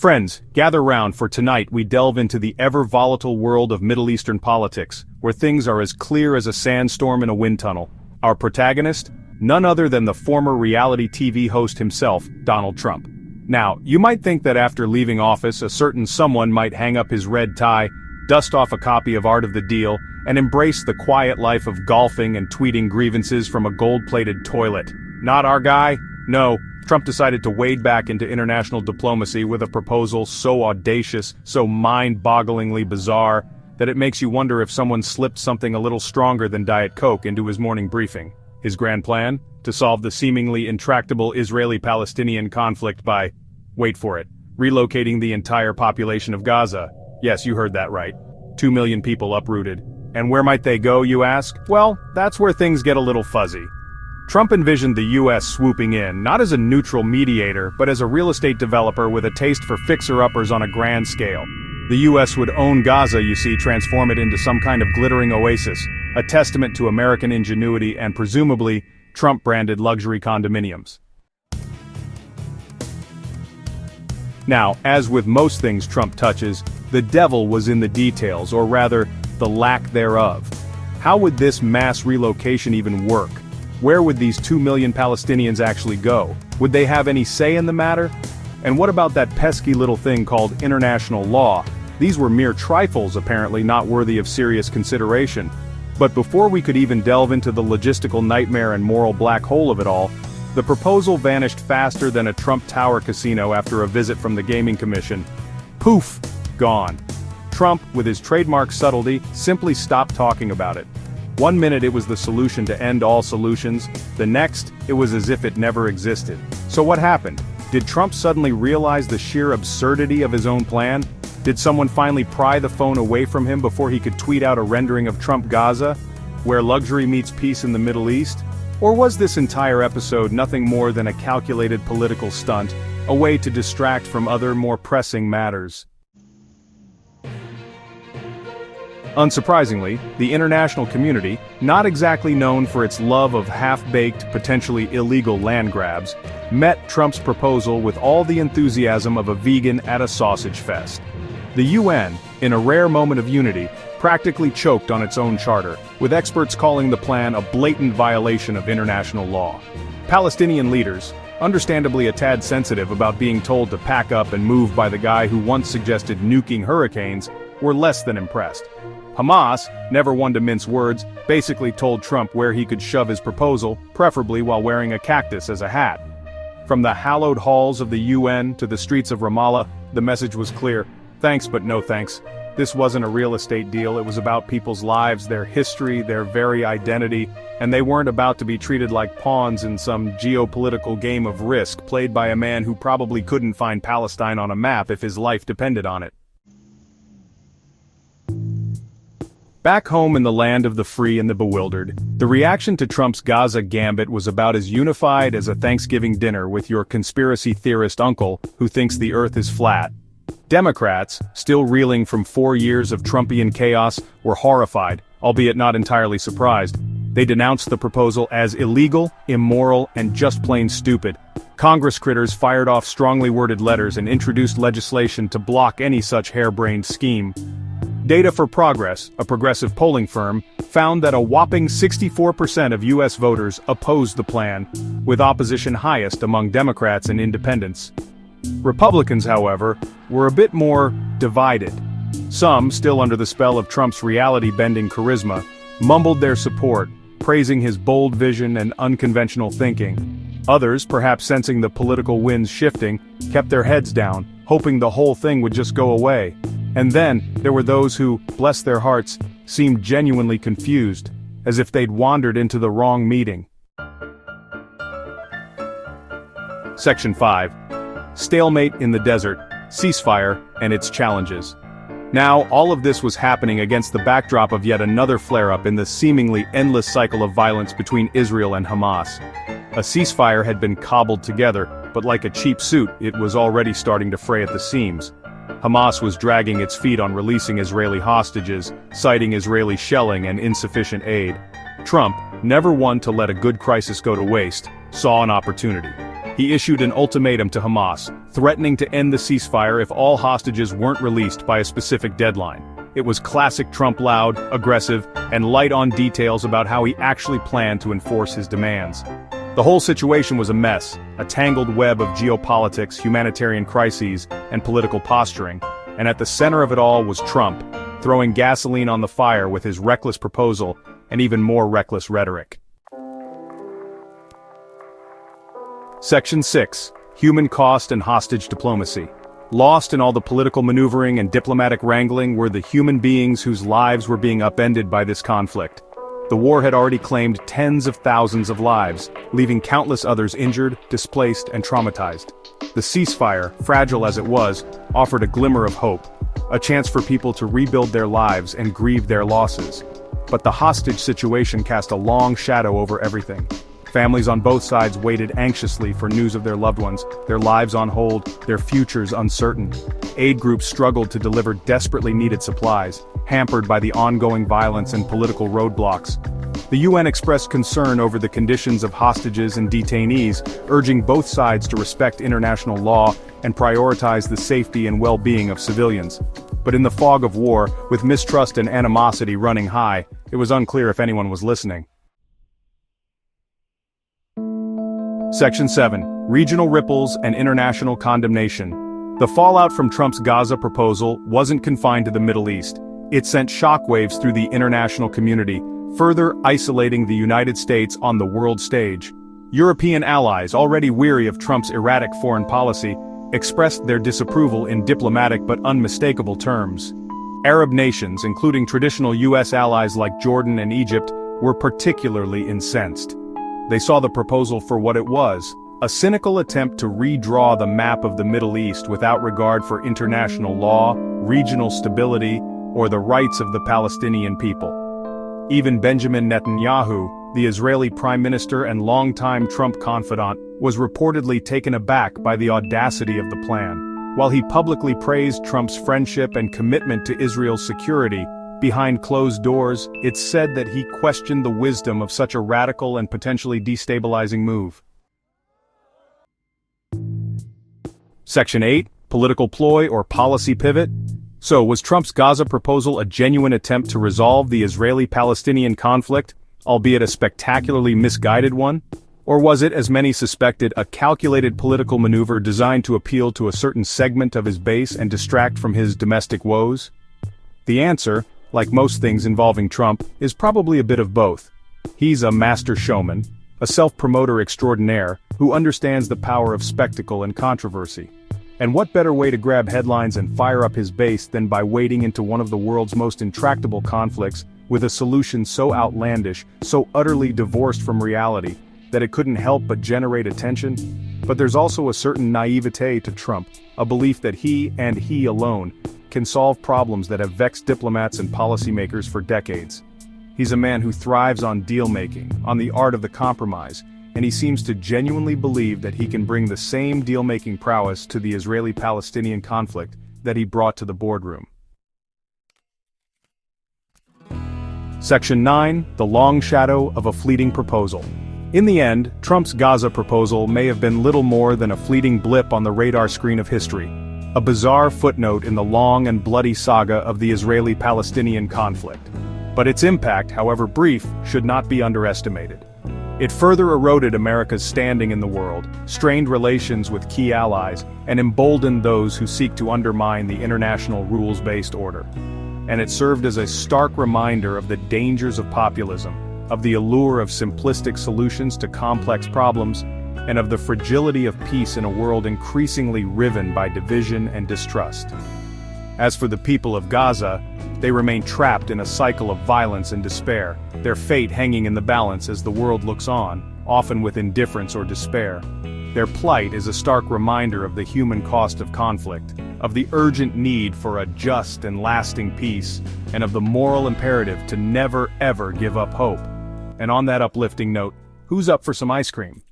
Friends, gather round for tonight we delve into the ever-volatile world of Middle Eastern politics, where things are as clear as a sandstorm in a wind tunnel. Our protagonist? None other than the former reality TV host himself, Donald Trump. Now, you might think that after leaving office a certain someone might hang up his red tie, dust off a copy of Art of the Deal, and embrace the quiet life of golfing and tweeting grievances from a gold-plated toilet. Not our guy? No. Trump decided to wade back into international diplomacy with a proposal so audacious, so mind-bogglingly bizarre, that it makes you wonder if someone slipped something a little stronger than Diet Coke into his morning briefing. His grand plan? To solve the seemingly intractable Israeli-Palestinian conflict by, wait for it, relocating the entire population of Gaza. Yes, you heard that right. 2 million people uprooted. And where might they go, you ask? Well, that's where things get a little fuzzy. Trump envisioned the U.S. swooping in, not as a neutral mediator, but as a real estate developer with a taste for fixer-uppers on a grand scale. The U.S. would own Gaza, you see, transform it into some kind of glittering oasis, a testament to American ingenuity and presumably, Trump-branded luxury condominiums. Now, as with most things Trump touches, the devil was in the details, or rather, the lack thereof. How would this mass relocation even work? Where would these 2 million Palestinians actually go? Would they have any say in the matter? And what about that pesky little thing called international law? These were mere trifles, apparently not worthy of serious consideration. But before we could even delve into the logistical nightmare and moral black hole of it all, the proposal vanished faster than a Trump Tower casino after a visit from the Gaming Commission. Poof! Gone. Trump, with his trademark subtlety, simply stopped talking about it. One minute it was the solution to end all solutions, the next, it was as if it never existed. So what happened? Did Trump suddenly realize the sheer absurdity of his own plan? Did someone finally pry the phone away from him before he could tweet out a rendering of Trump Gaza, where luxury meets peace in the Middle East? Or was this entire episode nothing more than a calculated political stunt, a way to distract from other more pressing matters? Unsurprisingly, the international community, not exactly known for its love of half-baked, potentially illegal land grabs, met Trump's proposal with all the enthusiasm of a vegan at a sausage fest. The UN, in a rare moment of unity, practically choked on its own charter, with experts calling the plan a blatant violation of international law. Palestinian leaders, understandably a tad sensitive about being told to pack up and move by the guy who once suggested nuking hurricanes, were less than impressed. Hamas, never one to mince words, basically told Trump where he could shove his proposal, preferably while wearing a cactus as a hat. From the hallowed halls of the UN to the streets of Ramallah, the message was clear: thanks but no thanks. This wasn't a real estate deal, it was about people's lives, their history, their very identity, and they weren't about to be treated like pawns in some geopolitical game of Risk played by a man who probably couldn't find Palestine on a map if his life depended on it. Back home in the land of the free and the bewildered, the reaction to Trump's Gaza gambit was about as unified as a Thanksgiving dinner with your conspiracy theorist uncle who thinks the earth is flat. Democrats, still reeling from 4 years of Trumpian chaos, were horrified, albeit not entirely surprised. They denounced the proposal as illegal, immoral, and just plain stupid. Congress critters fired off strongly worded letters and introduced legislation to block any such harebrained scheme. Data for Progress, a progressive polling firm, found that a whopping 64% of U.S. voters opposed the plan, with opposition highest among Democrats and independents. Republicans, however, were a bit more divided. Some, still under the spell of Trump's reality-bending charisma, mumbled their support, praising his bold vision and unconventional thinking. Others, perhaps sensing the political winds shifting, kept their heads down, hoping the whole thing would just go away. And then, there were those who, bless their hearts, seemed genuinely confused, as if they'd wandered into the wrong meeting. Section 5. Stalemate in the Desert, Ceasefire, and its Challenges. Now, all of this was happening against the backdrop of yet another flare-up in the seemingly endless cycle of violence between Israel and Hamas. A ceasefire had been cobbled together, but like a cheap suit, it was already starting to fray at the seams. Hamas was dragging its feet on releasing Israeli hostages, citing Israeli shelling and insufficient aid. Trump, never one to let a good crisis go to waste, saw an opportunity. He issued an ultimatum to Hamas, threatening to end the ceasefire if all hostages weren't released by a specific deadline. It was classic Trump: loud, aggressive, and light on details about how he actually planned to enforce his demands. The whole situation was a mess, a tangled web of geopolitics, humanitarian crises, and political posturing, and at the center of it all was Trump, throwing gasoline on the fire with his reckless proposal and even more reckless rhetoric. Section 6. Human cost and hostage diplomacy. Lost in all the political maneuvering and diplomatic wrangling were the human beings whose lives were being upended by this conflict. The war had already claimed tens of thousands of lives, leaving countless others injured, displaced, and traumatized. The ceasefire, fragile as it was, offered a glimmer of hope, a chance for people to rebuild their lives and grieve their losses. But the hostage situation cast a long shadow over everything. Families on both sides waited anxiously for news of their loved ones, their lives on hold, their futures uncertain. Aid groups struggled to deliver desperately needed supplies, hampered by the ongoing violence and political roadblocks. The UN expressed concern over the conditions of hostages and detainees, urging both sides to respect international law and prioritize the safety and well-being of civilians. But in the fog of war, with mistrust and animosity running high, it was unclear if anyone was listening. Section 7. Regional ripples and international condemnation. The fallout from Trump's Gaza proposal wasn't confined to the Middle East. It sent shockwaves through the international community, further isolating the United States on the world stage. European allies, already weary of Trump's erratic foreign policy, expressed their disapproval in diplomatic but unmistakable terms. Arab nations, including traditional U.S. allies like Jordan and Egypt, were particularly incensed. They saw the proposal for what it was: a cynical attempt to redraw the map of the Middle East without regard for international law, regional stability, or the rights of the Palestinian people. Even Benjamin Netanyahu, the Israeli prime minister and longtime Trump confidant, was reportedly taken aback by the audacity of the plan. While he publicly praised Trump's friendship and commitment to Israel's security, behind closed doors, it's said that he questioned the wisdom of such a radical and potentially destabilizing move. Section 8. Political ploy or policy pivot. So, was Trump's Gaza proposal a genuine attempt to resolve the Israeli-Palestinian conflict, albeit a spectacularly misguided one? Or was it, as many suspected, a calculated political maneuver designed to appeal to a certain segment of his base and distract from his domestic woes? The answer, like most things involving Trump, is probably a bit of both. He's a master showman, a self-promoter extraordinaire, who understands the power of spectacle and controversy. And what better way to grab headlines and fire up his base than by wading into one of the world's most intractable conflicts with a solution so outlandish, so utterly divorced from reality, that it couldn't help but generate attention? But there's also a certain naivete to Trump, a belief that he, and he alone, can solve problems that have vexed diplomats and policymakers for decades. He's a man who thrives on deal-making, on the art of the compromise, and he seems to genuinely believe that he can bring the same deal-making prowess to the Israeli-Palestinian conflict that he brought to the boardroom. Section 9. The long shadow of a fleeting proposal. In the end, Trump's Gaza proposal may have been little more than a fleeting blip on the radar screen of history, a bizarre footnote in the long and bloody saga of the Israeli-Palestinian conflict. But its impact, however brief, should not be underestimated. It further eroded America's standing in the world, strained relations with key allies, and emboldened those who seek to undermine the international rules-based order. And it served as a stark reminder of the dangers of populism, of the allure of simplistic solutions to complex problems, and of the fragility of peace in a world increasingly riven by division and distrust. As for the people of Gaza, they remain trapped in a cycle of violence and despair, their fate hanging in the balance as the world looks on, often with indifference or despair. Their plight is a stark reminder of the human cost of conflict, of the urgent need for a just and lasting peace, and of the moral imperative to never ever give up hope. And on that uplifting note, who's up for some ice cream?